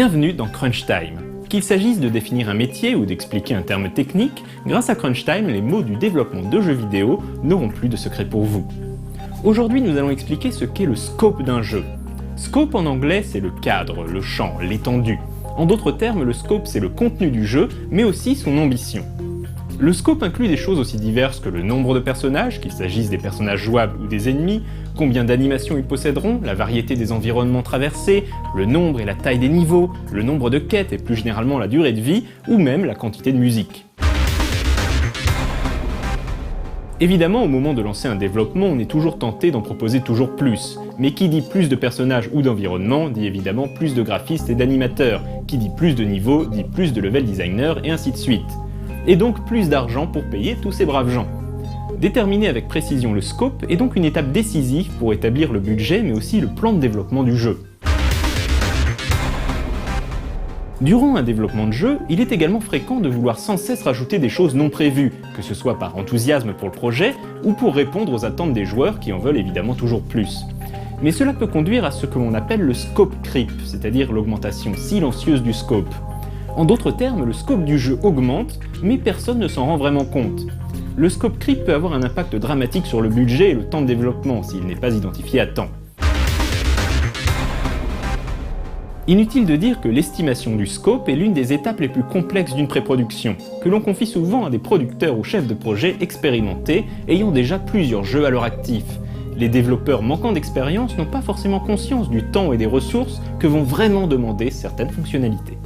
Bienvenue dans Crunch Time. Qu'il s'agisse de définir un métier ou d'expliquer un terme technique, grâce à Crunch Time, les mots du développement de jeux vidéo n'auront plus de secret pour vous. Aujourd'hui, nous allons expliquer ce qu'est le scope d'un jeu. Scope en anglais, c'est le cadre, le champ, l'étendue. En d'autres termes, le scope, c'est le contenu du jeu, mais aussi son ambition. Le scope inclut des choses aussi diverses que le nombre de personnages, qu'il s'agisse des personnages jouables ou des ennemis, combien d'animations ils posséderont, la variété des environnements traversés, le nombre et la taille des niveaux, le nombre de quêtes et plus généralement la durée de vie, ou même la quantité de musique. Évidemment, au moment de lancer un développement, on est toujours tenté d'en proposer toujours plus. Mais qui dit plus de personnages ou d'environnements, dit évidemment plus de graphistes et d'animateurs. Qui dit plus de niveaux, dit plus de level designers et ainsi de suite. Et donc plus d'argent pour payer tous ces braves gens. Déterminer avec précision le scope est donc une étape décisive pour établir le budget mais aussi le plan de développement du jeu. Durant un développement de jeu, il est également fréquent de vouloir sans cesse rajouter des choses non prévues, que ce soit par enthousiasme pour le projet ou pour répondre aux attentes des joueurs qui en veulent évidemment toujours plus. Mais cela peut conduire à ce que l'on appelle le scope creep, c'est-à-dire l'augmentation silencieuse du scope. En d'autres termes, le scope du jeu augmente, mais personne ne s'en rend vraiment compte. Le scope creep peut avoir un impact dramatique sur le budget et le temps de développement s'il n'est pas identifié à temps. Inutile de dire que l'estimation du scope est l'une des étapes les plus complexes d'une pré-production, que l'on confie souvent à des producteurs ou chefs de projet expérimentés ayant déjà plusieurs jeux à leur actif. Les développeurs manquant d'expérience n'ont pas forcément conscience du temps et des ressources que vont vraiment demander certaines fonctionnalités.